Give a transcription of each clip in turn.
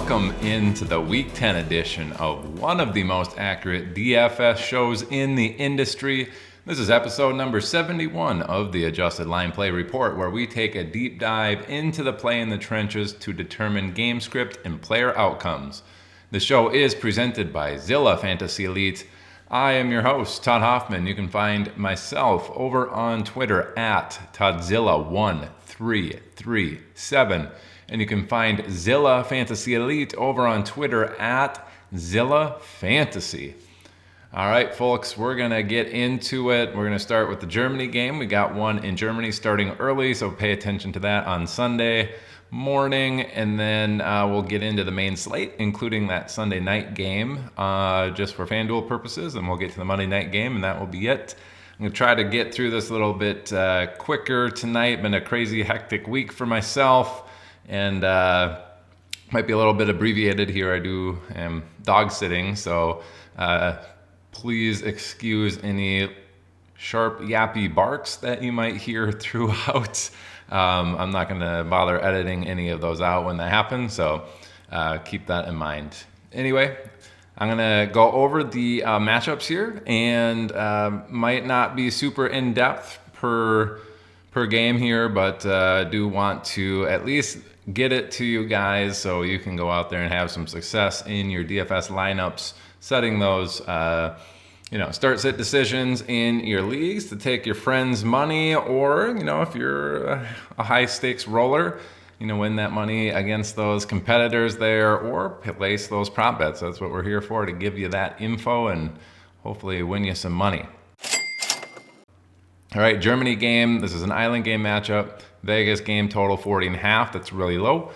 welcome into the Week 10 edition of one of the most accurate DFS shows in the industry. This is episode number 71 of the Adjusted Line Play Report, where we take a deep dive into the play in the trenches to determine game script and player outcomes. The show is presented by Zilla Fantasy Elite. I am your host, Todd Hoffman. You can find myself over on Twitter at Todzilla1337. And you can find Zilla Fantasy Elite over on Twitter at Zilla Fantasy. All right, folks, we're going to get into it. We're going to start with the Germany game. We got one in Germany starting early, so pay attention to that on Sunday morning. And then we'll get into the main slate, including that Sunday night game, just for FanDuel purposes. And we'll get to the Monday night game, and that will be it. I'm going to try to get through this a little bit quicker tonight. Been a crazy, hectic week for myself. And might be a little bit abbreviated here. I am dog sitting, so please excuse any sharp, yappy barks that you might hear throughout. I'm not going to bother editing any of those out when that happens, so keep that in mind. Anyway, I'm going to go over the matchups here, and might not be super in-depth per game here, but do want to at least get it to you guys so you can go out there and have some success in your DFS lineups, setting those start sit decisions in your leagues to take your friends' money, or if you're a high stakes roller, win that money against those competitors there, or place those prop bets. That's what we're here for, to give you that info and hopefully win you some money. All right, Germany game. This is an island game matchup. Vegas game total 40.5. That's really low.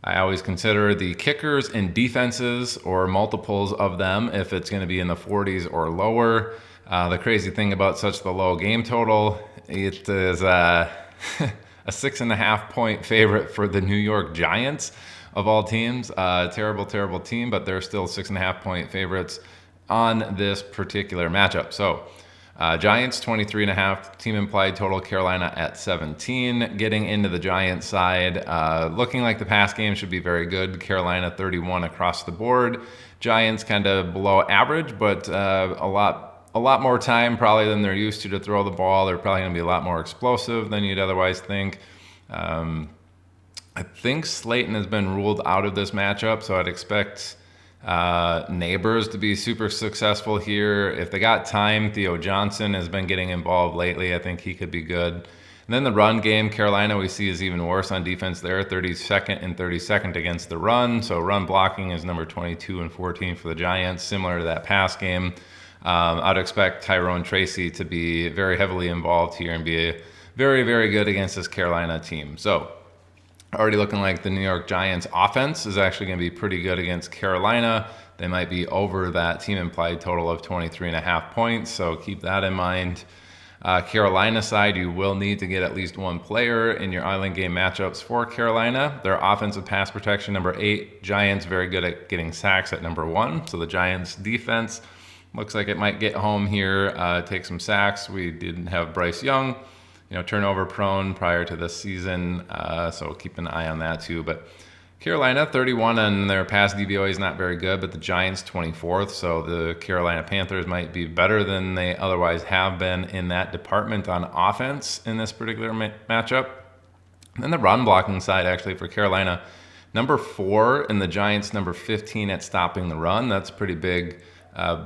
I always consider the kickers and defenses or multiples of them if it's going to be in the 40s or lower. The crazy thing about such the low game total, it is a 6.5 point favorite for the New York Giants of all teams. Terrible team, but they're still 6.5 point favorites on this particular matchup. So Giants 23.5, team implied total Carolina at 17. Getting into the Giants side, looking like the pass game should be very good. Carolina 31 across the board. Giants kind of below average, but a lot more time probably than they're used to throw the ball. They're probably going to be a lot more explosive than you'd otherwise think. I think Slayton has been ruled out of this matchup, so I'd expect Neighbors to be super successful here. If they got time, Theo Johnson has been getting involved lately. I think he could be good. And then the run game, Carolina we see is even worse on defense there, 32nd and 32nd against the run. So run blocking is number 22 and 14 for the Giants, similar to that pass game. I'd expect Tyrone Tracy to be very heavily involved here and be very, very good against this Carolina team. So already looking like the New York Giants offense is actually going to be pretty good against Carolina. They might be over that team implied total of 23.5 points, so keep that in mind. Carolina side, you will need to get at least one player in your island game matchups for Carolina. Their offensive pass protection, number 8. Giants very good at getting sacks at number 1. So the Giants defense looks like it might get home here, take some sacks. We didn't have Bryce Young, turnover prone prior to this season, so keep an eye on that too. But Carolina 31 on their pass DVOA is not very good, but the Giants 24th, so the Carolina Panthers might be better than they otherwise have been in that department on offense in this particular matchup. And then the run blocking side actually for Carolina, number 4 and the Giants number 15 at stopping the run. That's pretty big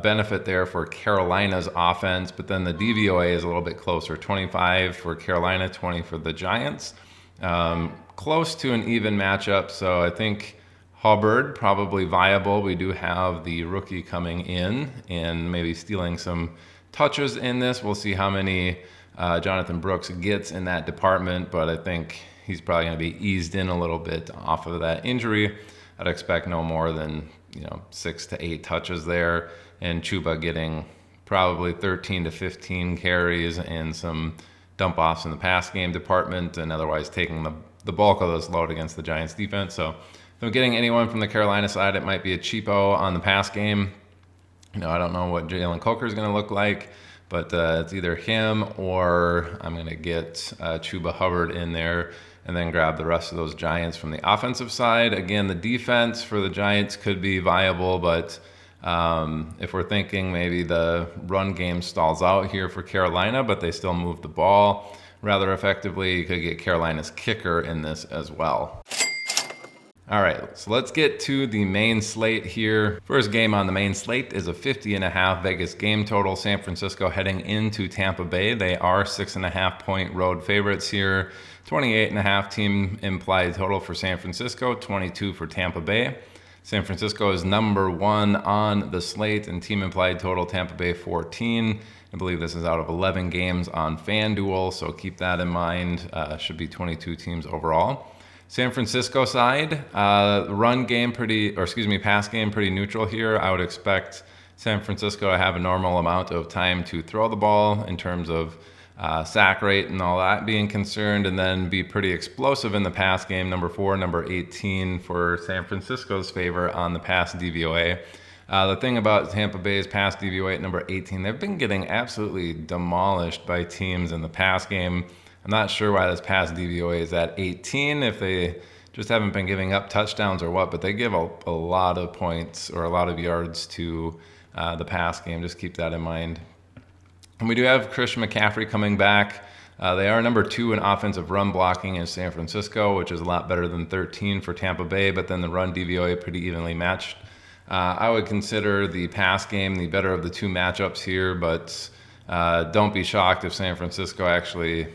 benefit there for Carolina's offense, but then the DVOA is a little bit closer, 25 for Carolina, 20 for the Giants. Close to an even matchup, so I think Hubbard probably viable. We do have the rookie coming in and maybe stealing some touches in this. We'll see how many Jonathan Brooks gets in that department, but I think he's probably going to be eased in a little bit off of that injury. I'd expect no more than 6 to 8 touches there, and Chuba getting probably 13 to 15 carries and some dump offs in the pass game department, and otherwise taking the bulk of this load against the Giants defense. So if I'm getting anyone from the Carolina side, it might be a cheapo on the pass game. I don't know what Jalen Coker is going to look like, but it's either him or I'm going to get Chuba Hubbard in there and then grab the rest of those Giants from the offensive side. Again, the defense for the Giants could be viable, but if we're thinking maybe the run game stalls out here for Carolina, but they still move the ball rather effectively, you could get Carolina's kicker in this as well. All right, so let's get to the main slate here. First game on the main slate is a 50.5 Vegas game total. San Francisco heading into Tampa Bay. They are 6.5 point road favorites here. 28.5 team implied total for San Francisco, 22 for Tampa Bay. San Francisco is number 1 on the slate and team implied total, Tampa Bay 14. I believe this is out of 11 games on FanDuel, so keep that in mind. Should be 22 teams overall. San Francisco side, pass game pretty neutral here. I would expect San Francisco to have a normal amount of time to throw the ball in terms of sack rate and all that being concerned, and then be pretty explosive in the pass game. Number 4, number 18 for San Francisco's favor on the pass DVOA. The thing about Tampa Bay's pass DVOA at number 18, they've been getting absolutely demolished by teams in the pass game. I'm not sure why this pass DVOA is at 18, if they just haven't been giving up touchdowns or what, but they give a lot of points or a lot of yards to the pass game. Just keep that in mind. And we do have Christian McCaffrey coming back. They are number 2 in offensive run blocking in San Francisco, which is a lot better than 13 for Tampa Bay, but then the run DVOA pretty evenly matched. I would consider the pass game the better of the 2 matchups here, but don't be shocked if San Francisco actually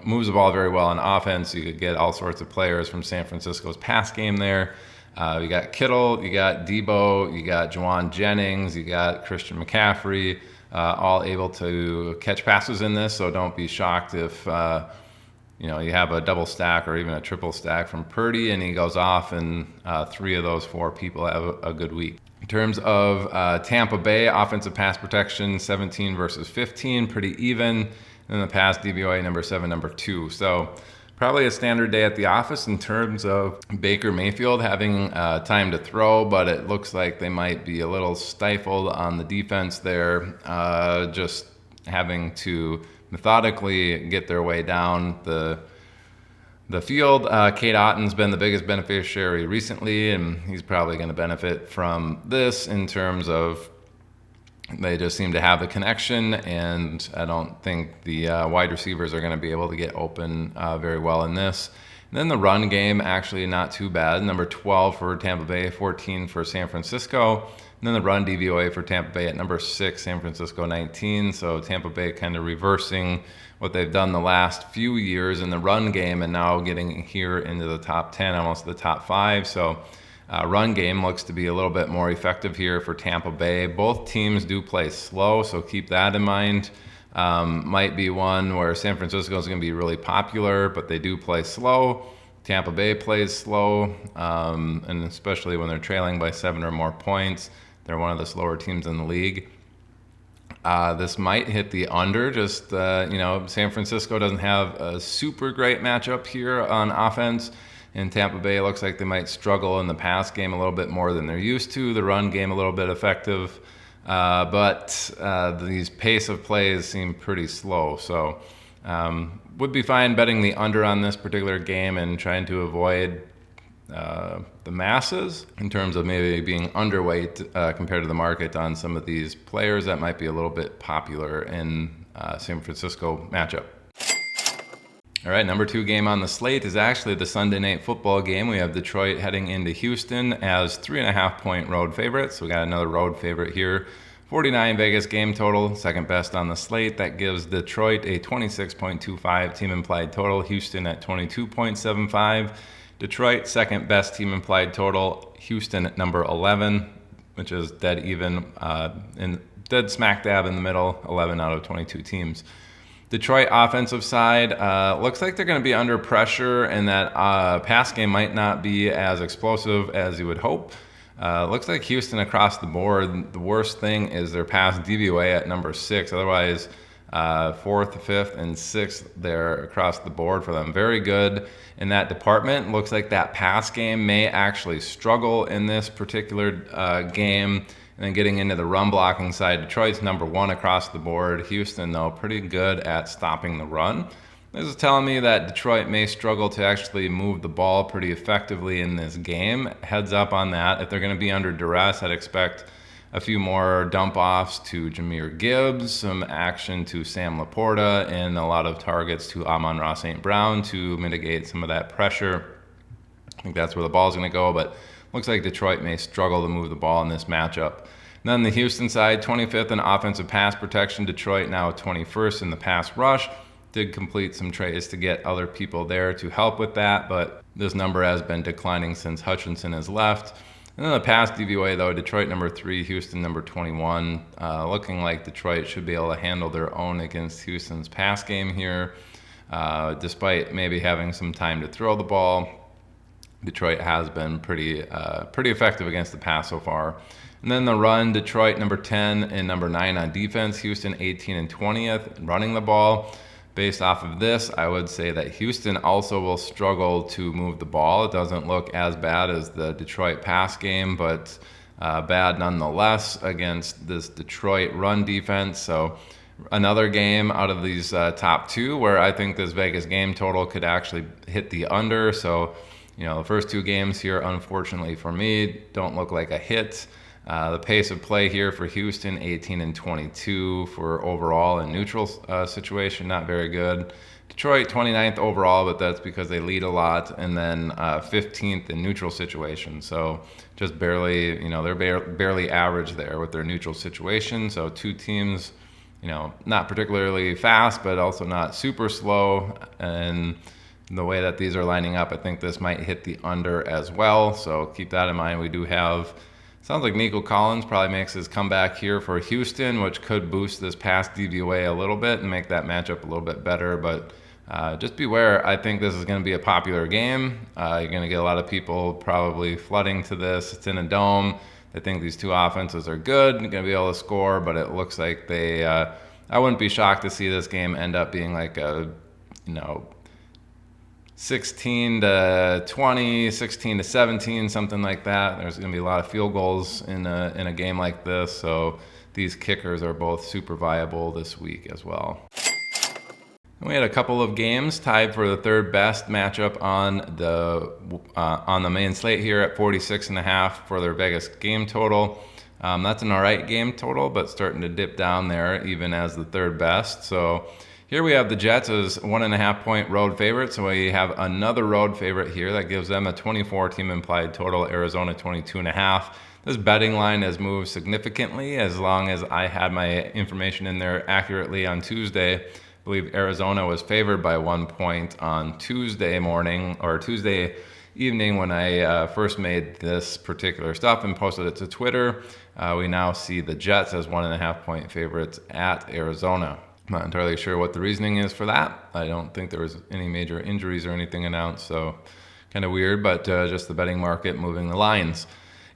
moves the ball very well on offense. You could get all sorts of players from San Francisco's pass game there. You got Kittle, you got Debo, you got Juwan Jennings, you got Christian McCaffrey, all able to catch passes in this. So don't be shocked if you have a double stack or even a triple stack from Purdy and he goes off and 3 of those 4 people have a good week. In terms of Tampa Bay, offensive pass protection, 17 versus 15, pretty even. And the pass DVOA, number 7, number 2. So probably a standard day at the office in terms of Baker Mayfield having time to throw, but it looks like they might be a little stifled on the defense there, just having to methodically get their way down the field. Cade Otton's been the biggest beneficiary recently, and he's probably going to benefit from this in terms of they just seem to have the connection, and I don't think the wide receivers are going to be able to get open very well in this. And then the run game, actually not too bad. Number 12 for Tampa Bay, 14 for San Francisco. And then the run DVOA for Tampa Bay at number 6, San Francisco 19. So Tampa Bay kind of reversing what they've done the last few years in the run game and now getting here into the top 10, almost the top 5. So run game looks to be a little bit more effective here for Tampa Bay. Both teams do play slow, so keep that in mind. Might be one where San Francisco is going to be really popular, but they do play slow. Tampa Bay plays slow, and especially when they're trailing by 7 or more points. They're one of the slower teams in the league. This might hit the under. Just, San Francisco doesn't have a super great matchup here on offense. In Tampa Bay, it looks like they might struggle in the pass game a little bit more than they're used to. The run game a little bit effective. But these pace of plays seem pretty slow. So would be fine betting the under on this particular game and trying to avoid the masses in terms of maybe being underweight compared to the market on some of these players that might be a little bit popular in San Francisco matchup. All right, number 2 game on the slate is actually the Sunday night football game. We have Detroit heading into Houston as 3.5 point road favorites. So we got another road favorite here. 49 Vegas game total, second best on the slate. That gives Detroit a 26.25 team implied total. Houston at 22.75. Detroit, second best team implied total. Houston at number 11, which is dead even, dead smack dab in the middle, 11 out of 22 teams. Detroit offensive side, looks like they're going to be under pressure, and that pass game might not be as explosive as you would hope. Looks like Houston across the board, the worst thing is their pass DVOA at number 6. Otherwise, 4th, 5th, and 6th there across the board for them. Very good in that department. Looks like that pass game may actually struggle in this particular game. And then getting into the run blocking side, Detroit's number 1 across the board. Houston, though, pretty good at stopping the run. This is telling me that Detroit may struggle to actually move the ball pretty effectively in this game. Heads up on that. If they're going to be under duress, I'd expect a few more dump-offs to Jahmyr Gibbs, some action to Sam Laporta, and a lot of targets to Amon-Ra St. Brown to mitigate some of that pressure. I think that's where the ball's going to go, but looks like Detroit may struggle to move the ball in this matchup. And then the Houston side, 25th in offensive pass protection. Detroit now 21st in the pass rush. Did complete some trades to get other people there to help with that, but this number has been declining since Hutchinson has left. And then the pass DVOA, though, Detroit number 3, Houston number 21. Looking like Detroit should be able to handle their own against Houston's pass game here. Despite maybe having some time to throw the ball, Detroit has been pretty effective against the pass so far. And then the run, Detroit number 10 and number 9 on defense, Houston 18 and 20th running the ball. Based off of this, I would say that Houston also will struggle to move the ball. It doesn't look as bad as the Detroit pass game, but bad nonetheless against this Detroit run defense. So another game out of these top two where I think this Vegas game total could actually hit the under. So, the first two games here, unfortunately for me, don't look like a hit. The pace of play here for Houston, 18 and 22 for overall and neutral situation, not very good. Detroit, 29th overall, but that's because they lead a lot. And then 15th in neutral situation. So just barely, they're barely average there with their neutral situation. So two teams, not particularly fast, but also not super slow. And the way that these are lining up, I think this might hit the under as well. So keep that in mind. We do have... Sounds like Nico Collins probably makes his comeback here for Houston, which could boost this pass DVOA a little bit and make that matchup a little bit better. But just beware. I think this is going to be a popular game. You're going to get a lot of people probably flooding to this. It's in a dome. They think these two offenses are good and going to be able to score, but it looks like they... I wouldn't be shocked to see this game end up being like a, 16 to 20, 16 to 17, something like that. There's going to be a lot of field goals in a game like this, so these kickers are both super viable this week as well. And we had a couple of games tied for the third best matchup on the main slate here at 46.5 for their Vegas game total. That's an all right game total, but starting to dip down there even as the third best. So here we have the Jets as 1.5 point road favorite. So we have another road favorite here that gives them a 24 team implied total, Arizona 22.5. This betting line has moved significantly as long as I had my information in there accurately on Tuesday. I believe Arizona was favored by 1 point on Tuesday morning or Tuesday evening when I first made this particular stuff and posted it to Twitter. We now see the Jets as 1.5 point favorites at Arizona. I'm not entirely sure what the reasoning is for that. I don't think there was any major injuries or anything announced, so kind of weird, but just the betting market moving the lines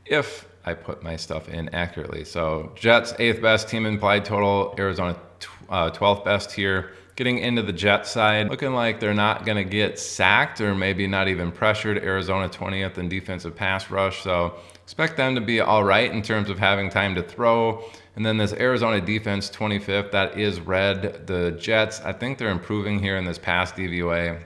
if I put my stuff in accurately. So Jets, 8th best team implied total, Arizona 12th best here. Getting into the Jets side, looking like they're not going to get sacked or maybe not even pressured. Arizona 20th in defensive pass rush, so expect them to be all right in terms of having time to throw. And then this Arizona defense, 25th, that is red. The Jets, I think they're improving here in this pass DVOA.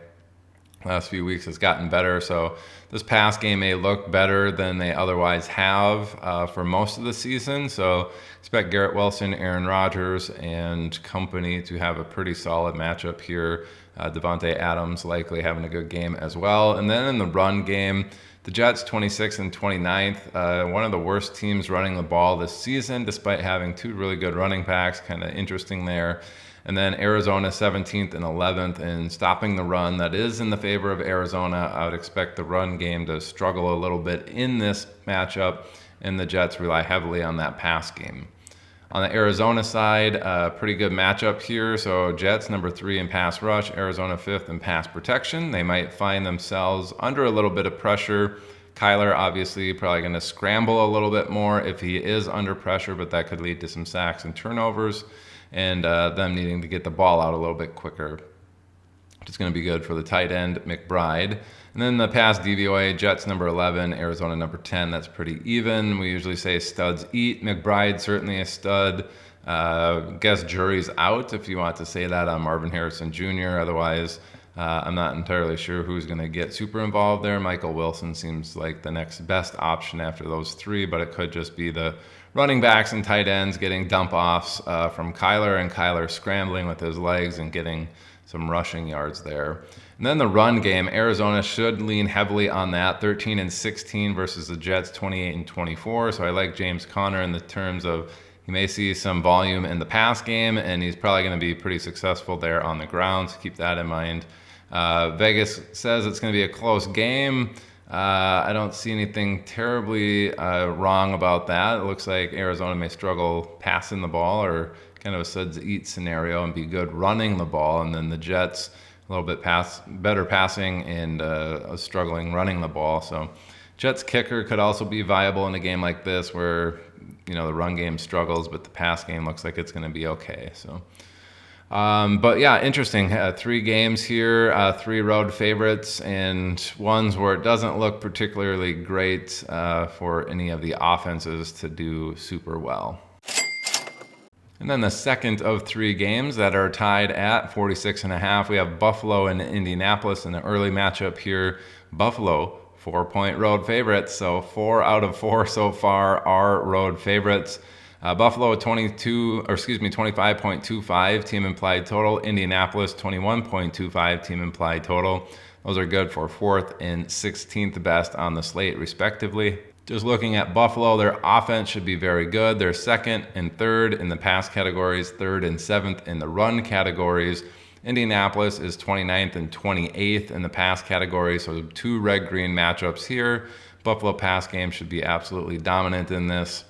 Last few weeks has gotten better, so this pass game may look better than they otherwise have for most of the season. So expect Garrett Wilson, Aaron Rodgers, and company to have a pretty solid matchup here. Devontae Adams likely having a good game as well. And then in the run game, the Jets 26th and 29th, one of the worst teams running the ball this season, despite having two really good running backs. Kind of interesting there. And then Arizona 17th and 11th in stopping the run. That is in the favor of Arizona. I would expect the run game to struggle a little bit in this matchup, and the Jets rely heavily on that pass game. On the Arizona side, pretty good matchup here. So Jets number 3 in pass rush, Arizona 5th in pass protection. They might find themselves under a little bit of pressure. Kyler obviously probably going to scramble a little bit more if he is under pressure, but that could lead to some sacks and turnovers, and them needing to get the ball out a little bit quicker, which is going to be good for the tight end, McBride. And then the pass DVOA, Jets number 11, Arizona number 10. That's pretty even. We usually say studs eat. McBride certainly a stud. Guess jury's out if you want to say that on Marvin Harrison Jr. Otherwise, I'm not entirely sure who's going to get super involved there. Michael Wilson seems like the next best option after those three, but it could just be the running backs and tight ends getting dump offs from Kyler, and Kyler scrambling with his legs and getting some rushing yards there. And then the run game, Arizona should lean heavily on that, 13-16 versus the Jets, 28-24. So I like James Conner in the terms of he may see some volume in the pass game, and he's probably going to be pretty successful there on the ground, so keep that in mind. Vegas says it's going to be a close game. I don't see anything terribly wrong about that. It looks like Arizona may struggle passing the ball, or kind of a suds eat scenario, and be good running the ball, and then the Jets a little bit better passing and struggling running the ball. So Jets kicker could also be viable in a game like this where the run game struggles, but the pass game looks like it's going to be okay. So but yeah, interesting. 3 games here, 3 road favorites, and ones where it doesn't look particularly great for any of the offenses to do super well. And then the second of 3 games that are tied at 46.5, we have Buffalo and Indianapolis in the early matchup here. Buffalo, 4-point road favorites, so 4 out of 4 so far are road favorites. Buffalo 25.25 team implied total. Indianapolis 21.25 team implied total. Those are good for 4th and 16th best on the slate respectively. Just looking at Buffalo, their offense should be very good. They're 2nd and 3rd in the pass categories, 3rd and 7th in the run categories. Indianapolis is 29th and 28th in the pass category, so 2 red-green matchups here. Buffalo pass game should be absolutely dominant in this.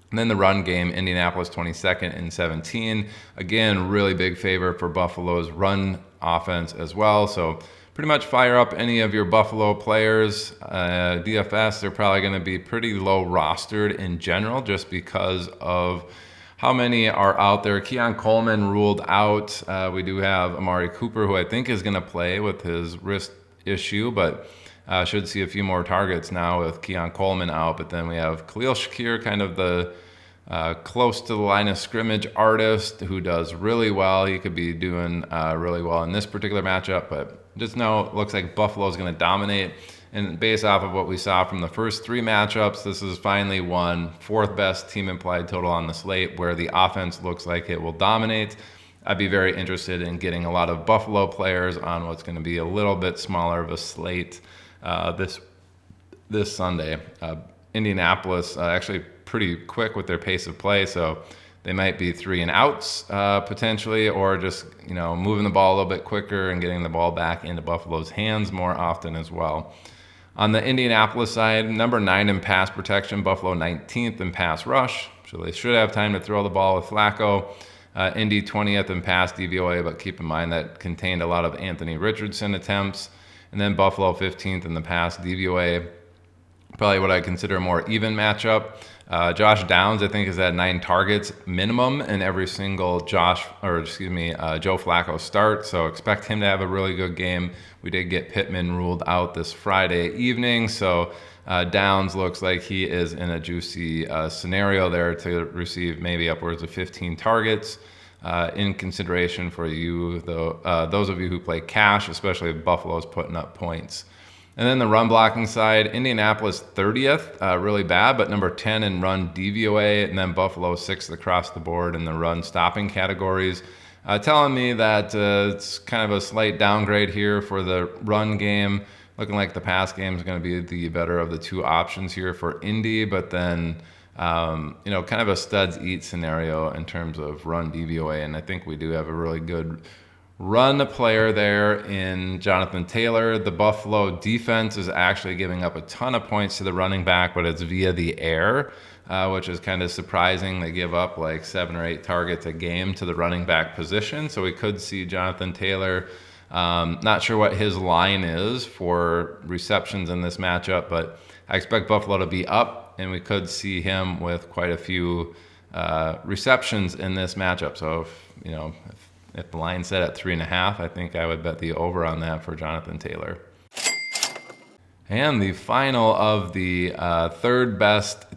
And then the run game, Indianapolis 22nd and 17. Again, really big favor for Buffalo's run offense as well. So pretty much fire up any of your Buffalo players. DFS, they're probably going to be pretty low rostered in general just because of how many are out there. Keon Coleman ruled out. We do have Amari Cooper, who I think is going to play with his wrist issue, but should see a few more targets now with Keon Coleman out. But then we have Khalil Shakir, kind of the close to the line of scrimmage artist who does really well. He could be doing really well in this particular matchup, but just know it looks like Buffalo is going to dominate. And based off of what we saw from the first 3 matchups, this is finally one 4th best team implied total on the slate where the offense looks like it will dominate. I'd be very interested in getting a lot of Buffalo players on what's going to be a little bit smaller of a slate this Sunday. Indianapolis actually pretty quick with their pace of play, so they might be 3 and outs potentially, or just moving the ball a little bit quicker and getting the ball back into Buffalo's hands more often as well. On the Indianapolis side, number 9 in pass protection, Buffalo 19th in pass rush, so they should have time to throw the ball with Flacco. Indy 20th in pass DVOA, but keep in mind that contained a lot of Anthony Richardson attempts. And then Buffalo 15th in the pass DVOA, probably what I consider a more even matchup. Josh Downs, I think, is at 9 targets minimum in every single Joe Flacco start. So expect him to have a really good game. We did get Pittman ruled out this Friday evening. So Downs looks like he is in a juicy scenario there to receive maybe upwards of 15 targets. In consideration for you, though, those of you who play cash, especially if Buffalo's putting up points. And then the run blocking side, Indianapolis 30th, really bad, but number 10 in run DVOA, and then Buffalo 6th across the board in the run stopping categories. Telling me that it's kind of a slight downgrade here for the run game. Looking like the pass game is going to be the better of the 2 options here for Indy, but then kind of a studs eat scenario in terms of run DVOA, and I think we do have a really good run player there in Jonathan Taylor. The Buffalo defense is actually giving up a ton of points to the running back, but it's via the air, which is kind of surprising. They give up like 7 or 8 targets a game to the running back position, so we could see Jonathan Taylor. Not sure what his line is for receptions in this matchup, but I expect Buffalo to be up, and we could see him with quite a few receptions in this matchup. So if the line's set at 3.5, I think I would bet the over on that for Jonathan Taylor. And the final of the third best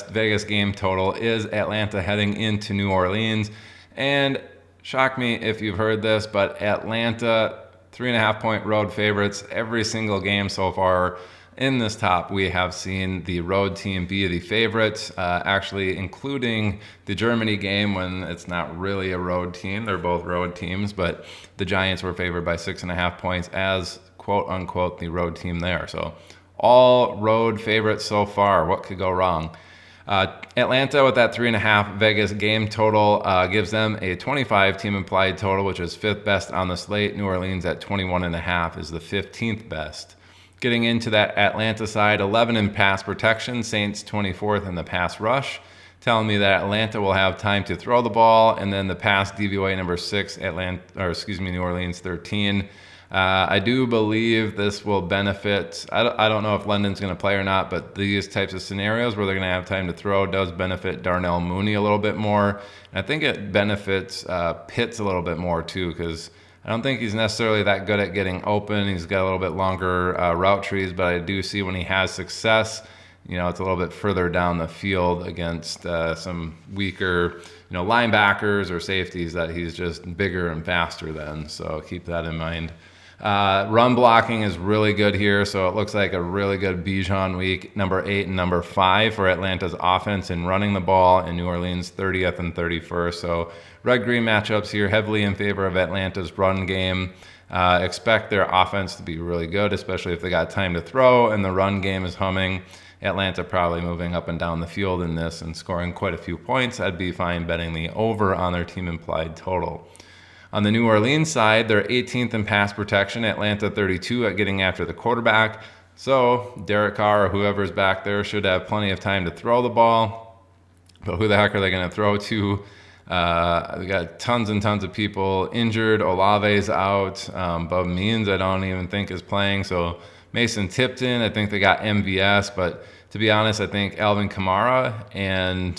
Vegas game total is Atlanta heading into New Orleans. And shock me if you've heard this, but Atlanta 3.5-point road favorites every single game so far. In this top, we have seen the road team be the favorites, actually including the Germany game when it's not really a road team. They're both road teams, but the Giants were favored by 6.5 points as quote unquote the road team there. So all road favorites so far. What could go wrong? Atlanta with that 3.5 Vegas game total gives them a 25 team implied total, which is 5th best on the slate. New Orleans at 21.5 is the 15th best. Getting into that Atlanta side, 11 in pass protection, Saints 24th in the pass rush, telling me that Atlanta will have time to throw the ball, and then the pass DVOA number 6, New Orleans 13. I do believe this will benefit. I don't know if London's going to play or not, but these types of scenarios where they're going to have time to throw does benefit Darnell Mooney a little bit more. And I think it benefits Pitts a little bit more too, because I don't think he's necessarily that good at getting open. He's got a little bit longer route trees, but I do see when he has success, it's a little bit further down the field against some weaker, linebackers or safeties that he's just bigger and faster than. So keep that in mind. Run blocking is really good here, so it looks like a really good Bijan week, number 8 and number 5 for Atlanta's offense in running the ball, and New Orleans 30th and 31st. So red-green matchups here heavily in favor of Atlanta's run game. Expect their offense to be really good, especially if they got time to throw and the run game is humming. Atlanta probably moving up and down the field in this and scoring quite a few points. I'd be fine betting the over on their team implied total. On the New Orleans side, they're 18th in pass protection, Atlanta 32 at getting after the quarterback. So Derek Carr or whoever's back there should have plenty of time to throw the ball. But who the heck are they going to throw to? We got tons and tons of people injured. Olave's out. Bub Means I don't even think is playing. So Mason Tipton, I think they got MVS. But to be honest, I think Alvin Kamara and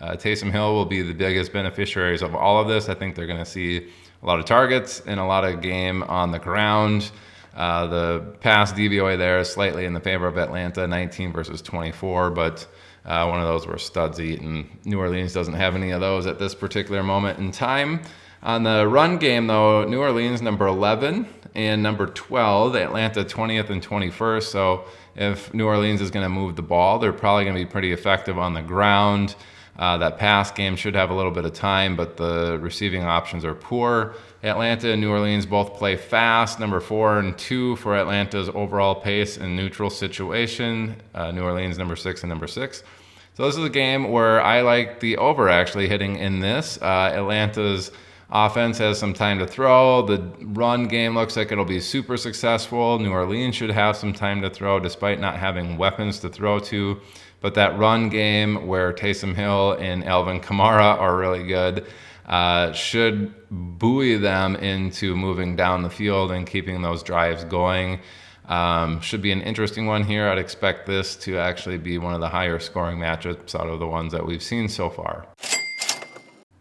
Taysom Hill will be the biggest beneficiaries of all of this. I think they're going to see a lot of targets and a lot of game on the ground. The pass DVOA there is slightly in the favor of Atlanta, 19 versus 24, but one of those where studs eat, and New Orleans doesn't have any of those at this particular moment in time. On the run game, though, New Orleans number 11 and number 12, Atlanta 20th and 21st. So if New Orleans is going to move the ball, they're probably going to be pretty effective on the ground. That pass game should have a little bit of time, but the receiving options are poor. Atlanta and New Orleans both play fast, number 4 and 2 for Atlanta's overall pace in neutral situation. New Orleans number 6 and number 6. So this is a game where I like the over actually hitting in this. Atlanta's offense has some time to throw. The run game looks like it'll be super successful. New Orleans should have some time to throw despite not having weapons to throw to. But that run game where Taysom Hill and Alvin Kamara are really good should buoy them into moving down the field and keeping those drives going. Should be an interesting one here. I'd expect this to actually be one of the higher scoring matchups out of the ones that we've seen so far.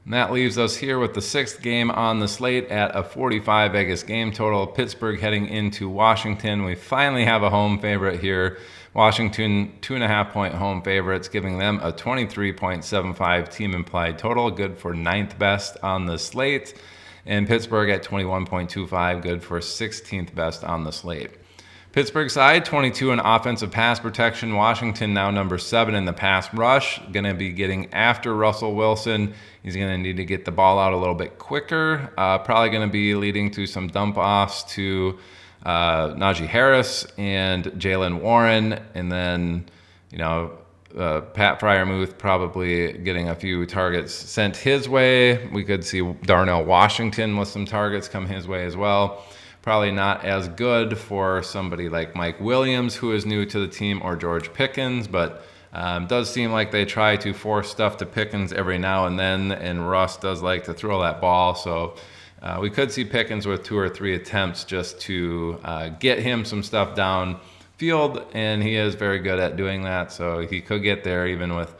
And that leaves us here with the 6th game on the slate at a 45 Vegas game total. Pittsburgh heading into Washington. We finally have a home favorite here. Washington 2.5-point home favorites, giving them a 23.75 team implied total, good for 9th best on the slate. And Pittsburgh at 21.25, good for 16th best on the slate. Pittsburgh side, 22 in offensive pass protection. Washington now number 7 in the pass rush. Going to be getting after Russell Wilson. He's going to need to get the ball out a little bit quicker. Probably going to be leading to some dump offs to Najee Harris and Jalen Warren. And then, Pat Freiermuth probably getting a few targets sent his way. We could see Darnell Washington with some targets come his way as well. Probably not as good for somebody like Mike Williams, who is new to the team, or George Pickens, but does seem like they try to force stuff to Pickens every now and then, and Russ does like to throw that ball. So we could see Pickens with 2 or 3 attempts just to get him some stuff downfield, and he is very good at doing that. So he could get there even with,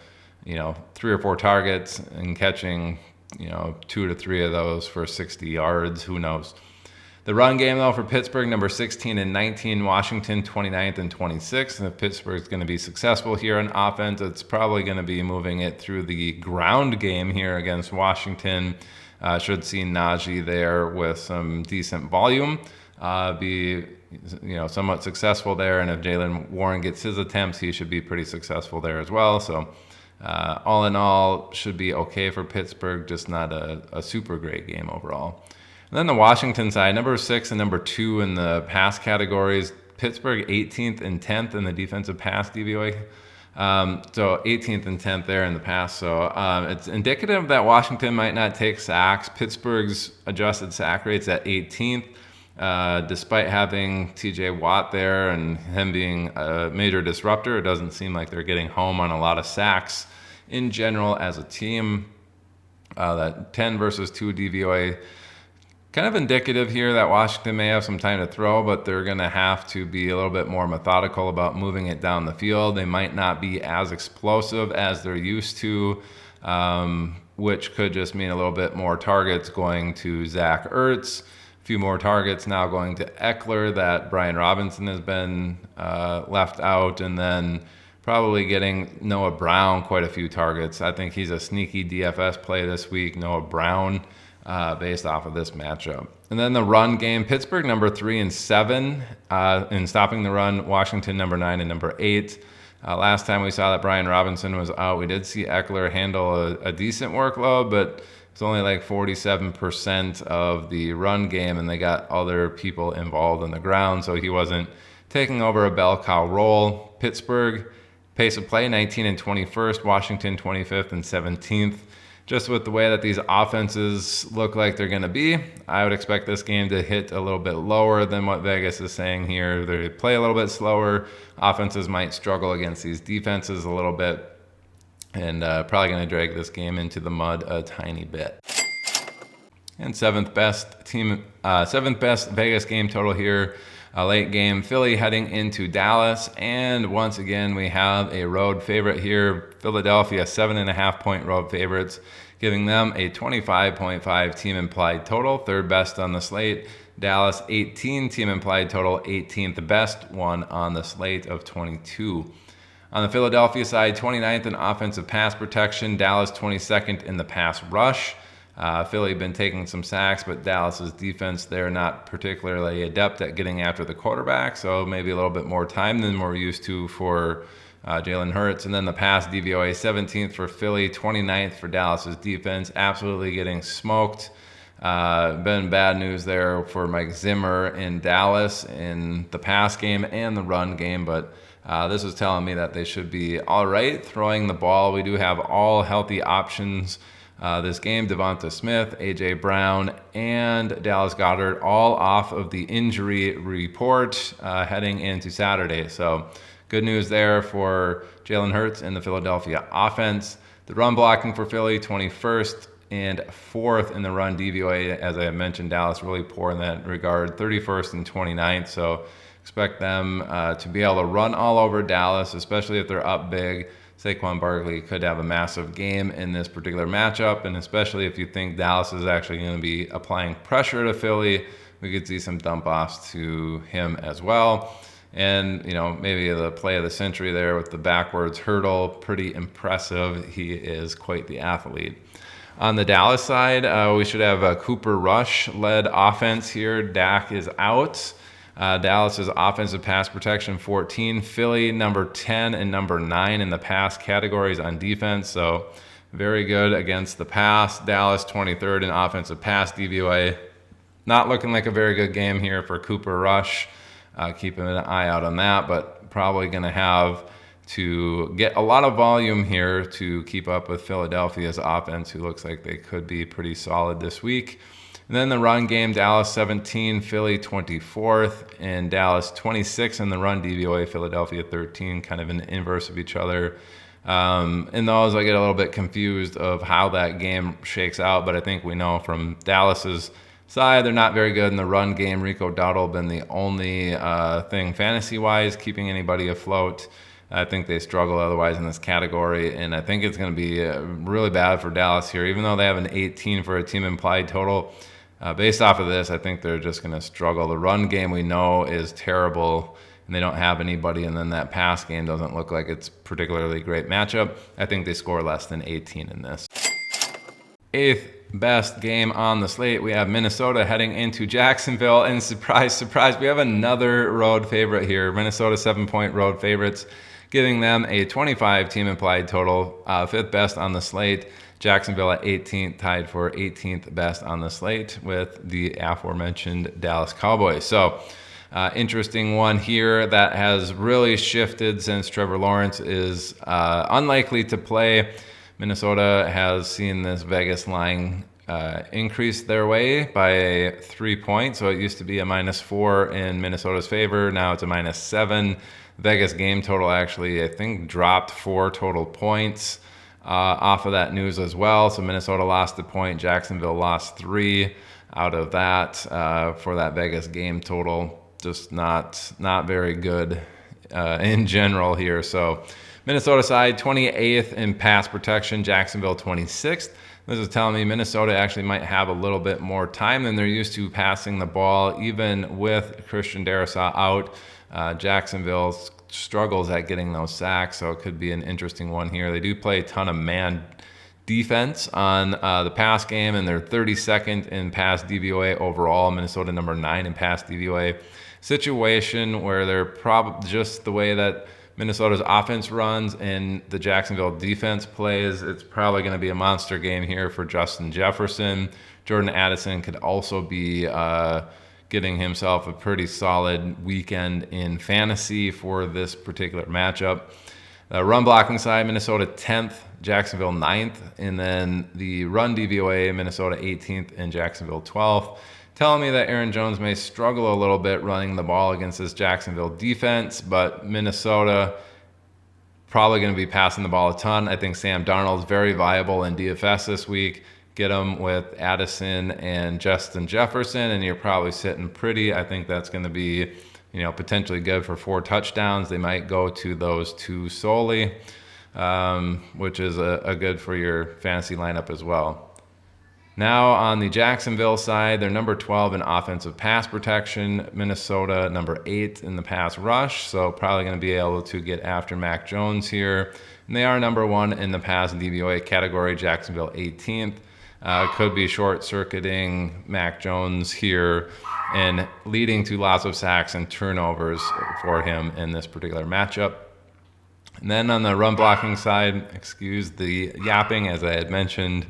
3 or 4 targets and catching, 2 to 3 of those for 60 yards. Who knows? The run game, though, for Pittsburgh, number 16 and 19, Washington 29th and 26th. And if Pittsburgh's going to be successful here on offense, it's probably going to be moving it through the ground game here against Washington. Should see Najee there with some decent volume, be somewhat successful there. And if Jaylen Warren gets his attempts, he should be pretty successful there as well. So all in all, should be okay for Pittsburgh, just not a super great game overall. And then the Washington side, number 6 and number 2 in the pass categories. Pittsburgh 18th and 10th in the defensive pass DVOA. So 18th and 10th there in the pass. So it's indicative that Washington might not take sacks. Pittsburgh's adjusted sack rate's at 18th, despite having TJ Watt there and him being a major disruptor. It doesn't seem like they're getting home on a lot of sacks in general as a team. That 10 versus 2 DVOA. Kind of indicative here that Washington may have some time to throw, but they're going to have to be a little bit more methodical about moving it down the field. They might not be as explosive as they're used to, which could just mean a little bit more targets going to Zach Ertz, a few more targets now going to Eckler that Brian Robinson has been left out, and then probably getting Noah Brown quite a few targets. I think he's a sneaky DFS play this week, Noah Brown. Based off of this matchup. And then the run game, Pittsburgh number 3 and 7 in stopping the run, Washington number 9 and number 8. Last time we saw that Brian Robinson was out, we did see Eckler handle a decent workload, but it's only like 47% of the run game, and they got other people involved on the ground, so he wasn't taking over a bell cow role. Pittsburgh, pace of play, 19 and 21st, Washington 25th and 17th. Just with the way that these offenses look like they're going to be, I would expect this game to hit a little bit lower than what Vegas is saying here. They play a little bit slower. Offenses might struggle against these defenses a little bit, and probably going to drag this game into the mud a tiny bit. And seventh best Vegas game total here. A late game, Philly heading into Dallas, and once again we have a road favorite here. Philadelphia 7.5 point road favorites, giving them a 25.5 team implied total, third best on the slate. Dallas 18 team implied total, 18th best one on the slate of 22. On the Philadelphia side, 29th in offensive pass protection, Dallas 22nd in the pass rush. Philly been taking some sacks, but Dallas's defense, they're not particularly adept at getting after the quarterback, so maybe a little bit more time than we're used to for Jalen Hurts. And then the pass DVOA, 17th for Philly, 29th for Dallas's defense, absolutely getting smoked. Been bad news there for Mike Zimmer in Dallas in the pass game and the run game, but this is telling me that they should be all right throwing the ball. We do have all healthy options this game. Devonta Smith, A.J. Brown, and Dallas Goedert all off of the injury report heading into Saturday. So good news there for Jalen Hurts and the Philadelphia offense. The run blocking for Philly, 21st and 4th in the run DVOA. As I mentioned, Dallas really poor in that regard, 31st and 29th. So expect them to be able to run all over Dallas, especially if they're up big. Saquon Barkley could have a massive game in this particular matchup, and especially if you think Dallas is actually going to be applying pressure to Philly, we could see some dump-offs to him as well. And, maybe the play of the century there with the backwards hurdle, pretty impressive. He is quite the athlete. On the Dallas side, we should have a Cooper Rush-led offense here. Dak is out. Dallas's offensive pass protection 14, Philly number 10 and number 9 in the pass categories on defense, so very good against the pass. Dallas 23rd in offensive pass DVOA. Not looking like a very good game here for Cooper Rush. Keeping an eye out on that, but probably going to have to get a lot of volume here to keep up with Philadelphia's offense, who looks like they could be pretty solid this week. And then the run game, Dallas 17, Philly 24th, and Dallas 26 in the run DVOA, Philadelphia 13, kind of in the inverse of each other. In those, I get a little bit confused of how that game shakes out, but I think we know from Dallas's side, they're not very good in the run game. Rico Dowdle been the only thing fantasy-wise keeping anybody afloat. I think they struggle otherwise in this category, and I think it's going to be really bad for Dallas here. Even though they have an 18 for a team implied total, Based off of this, I think they're just going to struggle. The run game we know is terrible, and they don't have anybody, and then that pass game doesn't look like it's particularly great matchup. I think they score less than 18 in this. Eighth best game on the slate, we have Minnesota heading into Jacksonville, and surprise, surprise, we have another road favorite here. Minnesota 7-point road favorites, giving them a 25 team implied total, fifth best on the slate. Jacksonville at 18th, tied for 18th best on the slate with the aforementioned Dallas Cowboys. So interesting one here that has really shifted since Trevor Lawrence is unlikely to play. Minnesota has seen this Vegas line increase their way by 3 points. So it used to be a -4 in Minnesota's favor. Now it's a -7. Vegas game total actually, I think, dropped 4 total points off of that news as well. So Minnesota lost a point. Jacksonville lost 3 out of that for that Vegas game total. Just not very good in general here. So Minnesota side 28th in pass protection, Jacksonville 26th. This is telling me Minnesota actually might have a little bit more time than they're used to passing the ball, even with Christian Darrisaw out. Jacksonville struggles at getting those sacks, so it could be an interesting one here. They do play a ton of man defense on the pass game, and they're 32nd in pass DVOA overall. Minnesota number 9 in pass DVOA. Situation where they're probably just the way that Minnesota's offense runs and the Jacksonville defense plays, it's probably going to be a monster game here for Justin Jefferson. Jordan Addison could also be getting himself a pretty solid weekend in fantasy for this particular matchup. Run blocking side, Minnesota 10th, Jacksonville 9th, and then the run DVOA, Minnesota 18th and Jacksonville 12th. Telling me that Aaron Jones may struggle a little bit running the ball against this Jacksonville defense, but Minnesota probably going to be passing the ball a ton. I think Sam Darnold's very viable in DFS this week. Get him with Addison and Justin Jefferson, and you're probably sitting pretty. I think that's going to be, potentially good for 4 touchdowns. They might go to those 2 solely, which is a good for your fantasy lineup as well. Now on the Jacksonville side, they're number 12 in offensive pass protection. Minnesota number 8 in the pass rush, so probably going to be able to get after Mac Jones here. And they are number 1 in the pass DVOA category. Jacksonville 18th. Could be short-circuiting Mac Jones here and leading to lots of sacks and turnovers for him in this particular matchup. And then on the run blocking side, excuse the yapping, as I had mentioned,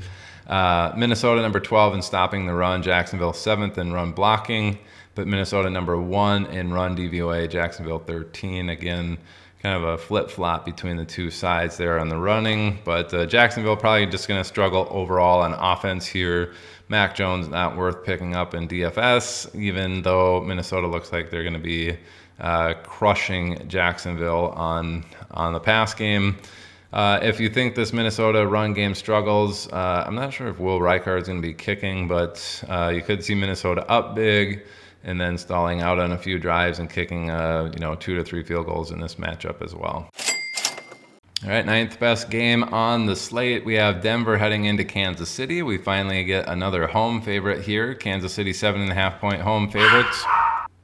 Minnesota number 12 in stopping the run, Jacksonville 7th in run blocking, but Minnesota number 1 in run DVOA, Jacksonville 13. Again, kind of a flip-flop between the two sides there on the running, but Jacksonville probably just going to struggle overall on offense here. Mac Jones not worth picking up in DFS, even though Minnesota looks like they're going to be crushing Jacksonville on the pass game. If you think this Minnesota run game struggles, I'm not sure if Will Reichard's going to be kicking, but you could see Minnesota up big and then stalling out on a few drives and kicking 2 to 3 field goals in this matchup as well. All right, 9th best game on the slate. We have Denver heading into Kansas City. We finally get another home favorite here. Kansas City 7.5-point home favorites.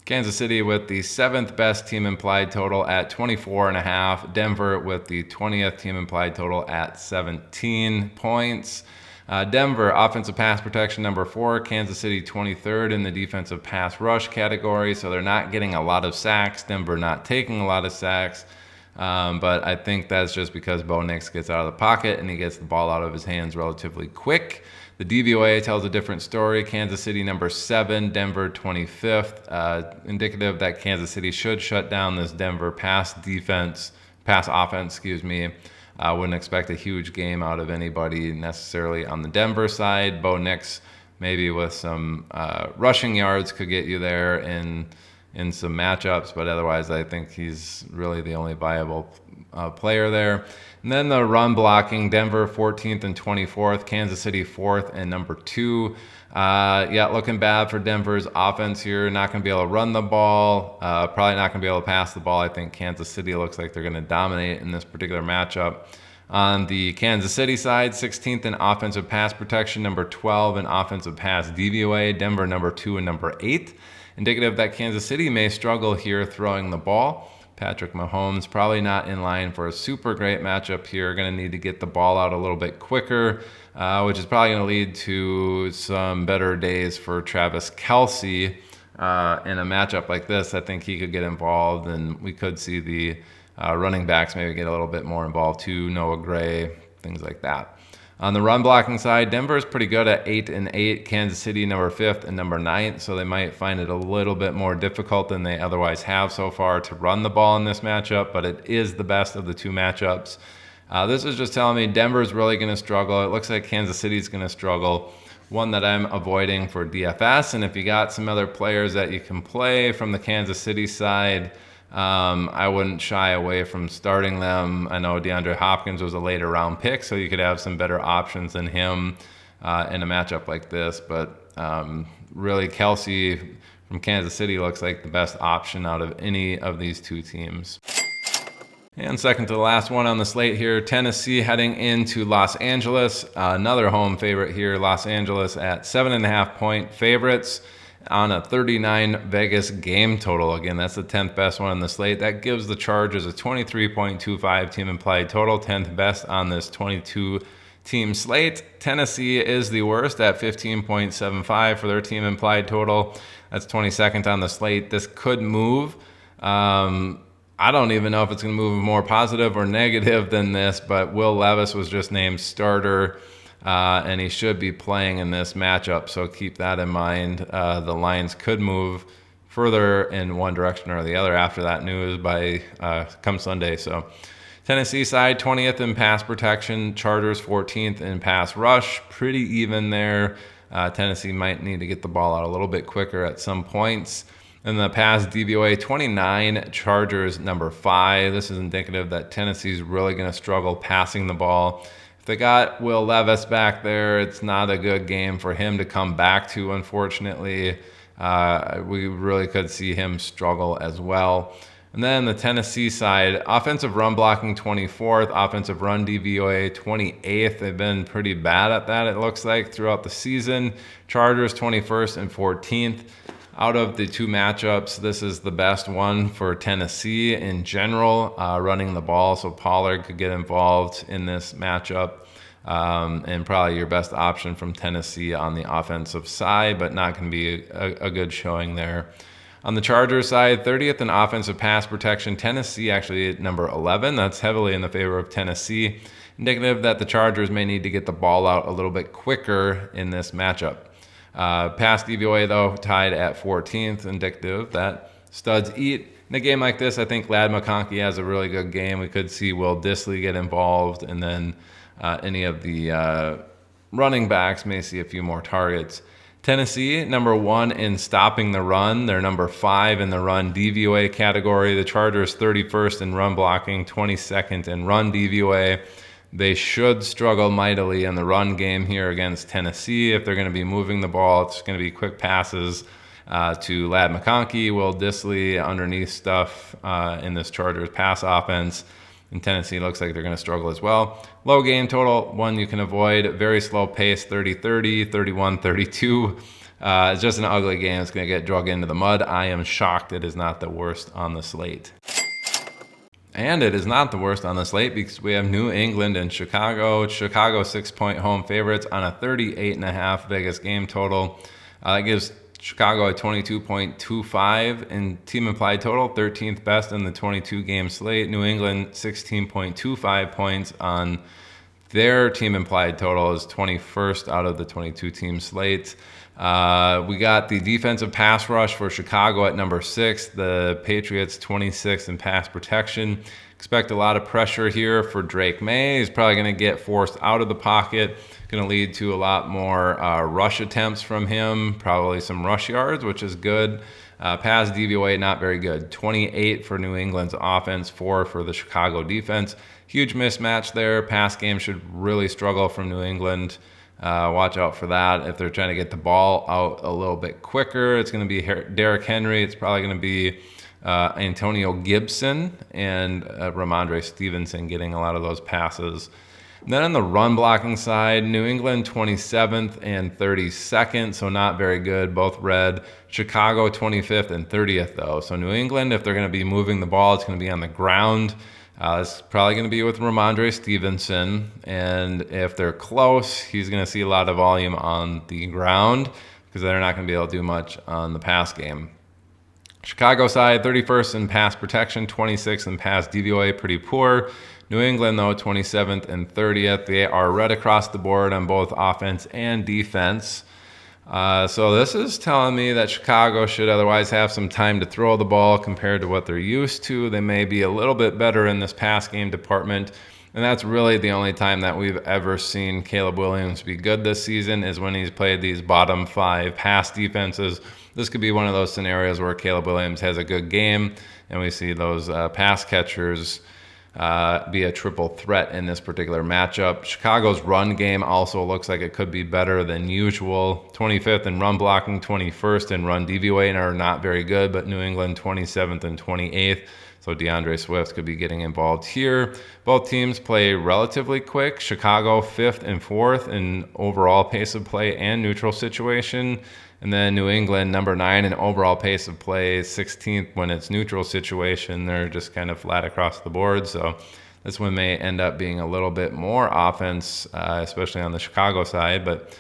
Kansas City with the 7th best team implied total at 24.5. Denver with the 20th team implied total at 17 points. Denver, offensive pass protection number 4. Kansas City 23rd in the defensive pass rush category. So they're not getting a lot of sacks. Denver not taking a lot of sacks. But I think that's just because Bo Nix gets out of the pocket and he gets the ball out of his hands relatively quick. The DVOA tells a different story. Kansas City number 7, Denver 25th. Indicative that Kansas City should shut down this Denver pass offense, wouldn't expect a huge game out of anybody necessarily on the Denver side. Bo Nix, maybe with some rushing yards, could get you there in some matchups, but otherwise I think he's really the only viable player there. And then the run blocking, Denver 14th and 24th, Kansas City 4th and number 2. Looking bad for Denver's offense here. Not going to be able to run the ball. Probably not going to be able to pass the ball. I think Kansas City looks like they're going to dominate in this particular matchup. On the Kansas City side, 16th in offensive pass protection, number 12 in offensive pass DVOA, Denver number 2 and number 8. Indicative that Kansas City may struggle here throwing the ball. Patrick Mahomes probably not in line for a super great matchup here. Going to need to get the ball out a little bit quicker, which is probably going to lead to some better days for Travis Kelce. In a matchup like this, I think he could get involved, and we could see the running backs maybe get a little bit more involved too. Noah Gray, things like that. On the run blocking side, Denver is pretty good at 8 and 8. Kansas City number 5th and number 9th, so they might find it a little bit more difficult than they otherwise have so far to run the ball in this matchup, but it is the best of the two matchups. This is just telling me Denver is really going to struggle. It looks like Kansas City is going to struggle. One that I'm avoiding for DFS, and if you got some other players that you can play from the Kansas City side, I wouldn't shy away from starting them. I know DeAndre Hopkins was a later round pick, so you could have some better options than him in a matchup like this. But really, Kelce from Kansas City looks like the best option out of any of these two teams. And second to the last one on the slate here, Tennessee heading into Los Angeles. Another home favorite here, Los Angeles at 7.5-point favorites on a 39 Vegas game total. Again, that's the 10th best one on the slate. That gives the Chargers a 23.25 team implied total, 10th best on this 22 team slate. Tennessee is the worst at 15.75 for their team implied total. That's 22nd on the slate. This could move. I don't even know if it's going to move more positive or negative than this, but Will Levis was just named starter. And he should be playing in this matchup, so keep that in mind. The lines could move further in one direction or the other after that news by come Sunday. So Tennessee side, 20th in pass protection, Chargers 14th in pass rush. Pretty even there. Tennessee might need to get the ball out a little bit quicker at some points. In the pass DVOA, 29, Chargers number 5. This is indicative that Tennessee's really going to struggle passing the ball. They got Will Levis back there. It's not a good game for him to come back to, unfortunately. We really could see him struggle as well. And then the Tennessee side, offensive run blocking 24th, offensive run DVOA 28th. They've been pretty bad at that, it looks like, throughout the season. Chargers 21st and 14th. Out of the two matchups, this is the best one for Tennessee in general, running the ball, so Pollard could get involved in this matchup, and probably your best option from Tennessee on the offensive side, but not going to be a good showing there. On the Chargers side, 30th in offensive pass protection, Tennessee actually at number 11. That's heavily in the favor of Tennessee, indicative that the Chargers may need to get the ball out a little bit quicker in this matchup. Pass DVOA, though, tied at 14th, indicative that studs eat. In a game like this, I think Ladd McConkey has a really good game. We could see Will Dissly get involved, and then any of the running backs may see a few more targets. Tennessee, number 1 in stopping the run. They're number 5 in the run DVOA category. The Chargers 31st in run blocking, 22nd in run DVOA. They should struggle mightily in the run game here against Tennessee. If they're going to be moving the ball, it's going to be quick passes to Ladd McConkey, Will Dissly, underneath stuff in this Chargers pass offense. And Tennessee looks like they're going to struggle as well. Low game total, one you can avoid. Very slow pace, 30-30, 31-32. It's just an ugly game. It's going to get drug into the mud. I am shocked it is not the worst on the slate. And it is not the worst on the slate because we have New England and Chicago. Chicago 6-point home favorites on a 38.5 Vegas game total. That gives Chicago a 22.25 in team implied total, 13th best in the 22 game slate. New England 16.25 points on their team implied total, is 21st out of the 22 team slate. We got the defensive pass rush for Chicago at number 6. The Patriots 26th in pass protection. Expect a lot of pressure here for Drake May. He's probably going to get forced out of the pocket. Going to lead to a lot more rush attempts from him. Probably some rush yards, which is good. Pass DVOA, not very good. 28 for New England's offense, 4 for the Chicago defense. Huge mismatch there. Pass game should really struggle from New England. Watch out for that. If they're trying to get the ball out a little bit quicker, it's going to be Derrick Henry. It's probably going to be Antonio Gibson and Ramondre Stevenson getting a lot of those passes. Then on the run blocking side, New England 27th and 32nd, so not very good, both red. Chicago 25th and 30th though. So New England, if they're going to be moving the ball, it's going to be on the ground. It's probably going to be with Ramondre Stevenson. And if they're close, he's going to see a lot of volume on the ground because they're not going to be able to do much on the pass game. Chicago side, 31st in pass protection, 26th in pass DVOA, pretty poor. New England, though, 27th and 30th. They are red across the board on both offense and defense. So this is telling me that Chicago should otherwise have some time to throw the ball compared to what they're used to. They may be a little bit better in this pass game department. And that's really the only time that we've ever seen Caleb Williams be good this season is when he's played these bottom 5 pass defenses. This could be one of those scenarios where Caleb Williams has a good game and we see those pass catchers be a triple threat in this particular matchup. Chicago's run game also looks like it could be better than usual. 25th in run blocking, 21st in run DVOA, and are not very good, but New England 27th and 28th. So DeAndre Swift could be getting involved here. Both teams play relatively quick. Chicago 5th and 4th in overall pace of play and neutral situation. And then New England, number 9 in overall pace of play, 16th when it's neutral situation. They're just kind of flat across the board. So this one may end up being a little bit more offense, especially on the Chicago side. But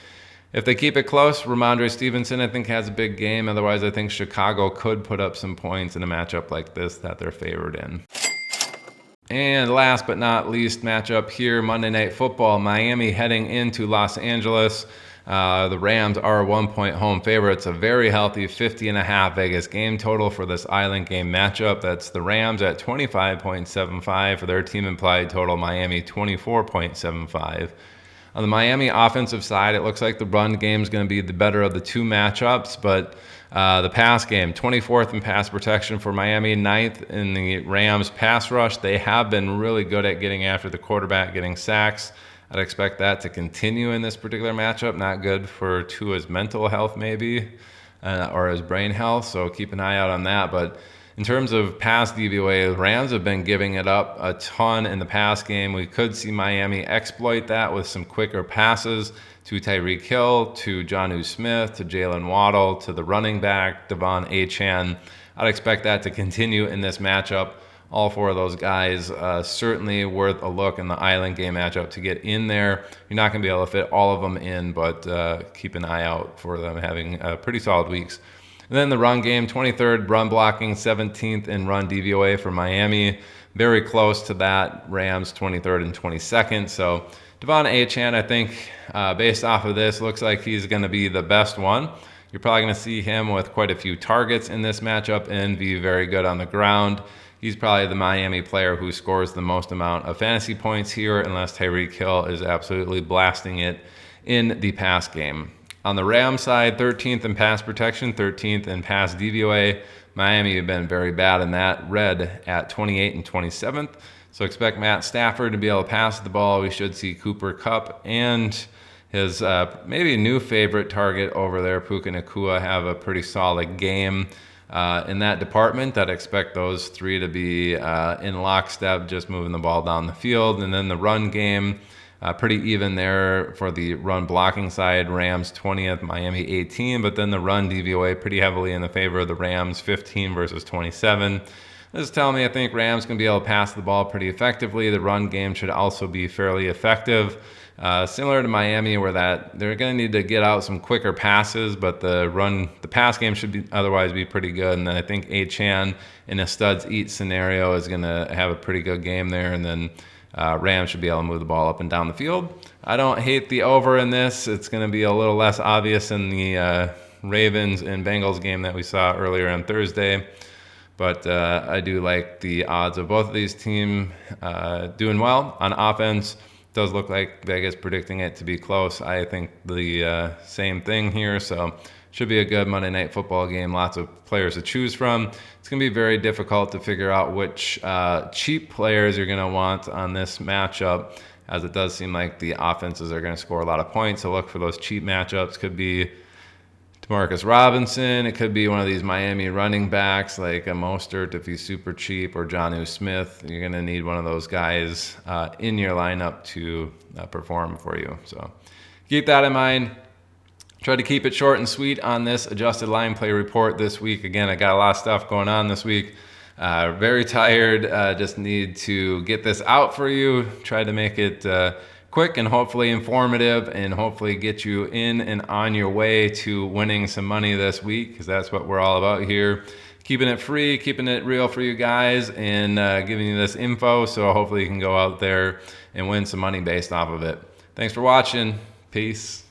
if they keep it close, Ramondre Stevenson, I think, has a big game. Otherwise, I think Chicago could put up some points in a matchup like this that they're favored in. And last but not least matchup here, Monday Night Football, Miami heading into Los Angeles. The Rams are a 1-point home favorites, a very healthy 50.5 Vegas game total for this island game matchup. That's the Rams at 25.75 for their team implied total, Miami 24.75. On the Miami offensive side, it looks like the run game is going to be the better of the two matchups, but the pass game, 24th in pass protection for Miami, 9th in the Rams pass rush. They have been really good at getting after the quarterback, getting sacks. I'd expect that to continue in this particular matchup. Not good for Tua's mental health maybe, or his brain health, so keep an eye out on that. But in terms of pass DVOA, the Rams have been giving it up a ton in the pass game. We could see Miami exploit that with some quicker passes to Tyreek Hill, to Jonnu Smith, to Jalen Waddle, to the running back, Achane. I'd expect that to continue in this matchup. All 4 of those guys certainly worth a look in the island game matchup to get in there. You're not going to be able to fit all of them in, but keep an eye out for them having pretty solid weeks. And then the run game, 23rd run blocking, 17th in run DVOA for Miami. Very close to that, Rams 23rd and 22nd. So Achane, I think, based off of this, looks like he's going to be the best one. You're probably going to see him with quite a few targets in this matchup and be very good on the ground. He's probably the Miami player who scores the most amount of fantasy points here, unless Tyreek Hill is absolutely blasting it in the pass game. On the Rams side, 13th in pass protection, 13th in pass DVOA. Miami have been very bad in that, red at 28th and 27th. So expect Matt Stafford to be able to pass the ball. We should see Cooper Kupp and his maybe new favorite target over there, Puka Nacua, have a pretty solid game. In that department, I'd expect those 3 to be in lockstep, just moving the ball down the field. And then the run game, pretty even there for the run blocking side. Rams 20th, Miami 18, but then the run DVOA pretty heavily in the favor of the Rams, 15 versus 27. This is telling me I think Rams can be able to pass the ball pretty effectively. The run game should also be fairly effective. Similar to Miami, where they're going to need to get out some quicker passes, but the pass game should otherwise be pretty good. And then I think Achane in a studs eat scenario is going to have a pretty good game there. And then Rams should be able to move the ball up and down the field. I don't hate the over in this. It's going to be a little less obvious in the Ravens and Bengals game that we saw earlier on Thursday. But I do like the odds of both of these teams doing well on offense. Does look like Vegas predicting it to be close. I think the same thing here. So should be a good Monday Night Football game. Lots of players to choose from. It's going to be very difficult to figure out which cheap players you're going to want on this matchup, as it does seem like the offenses are going to score a lot of points. So look for those cheap matchups. Could be Demarcus Robinson. It could be one of these Miami running backs like a Mostert if he's super cheap, or Jonnu Smith. You're going to need one of those guys in your lineup to perform for you. So keep that in mind. Try to keep it short and sweet on this adjusted line play report this week. Again, I got a lot of stuff going on this week. Very tired. Just need to get this out for you. Try to make it quick and hopefully informative, and hopefully get you in and on your way to winning some money this week, because that's what we're all about here. Keeping it free, keeping it real for you guys, and giving you this info, so hopefully you can go out there and win some money based off of it. Thanks for watching. Peace.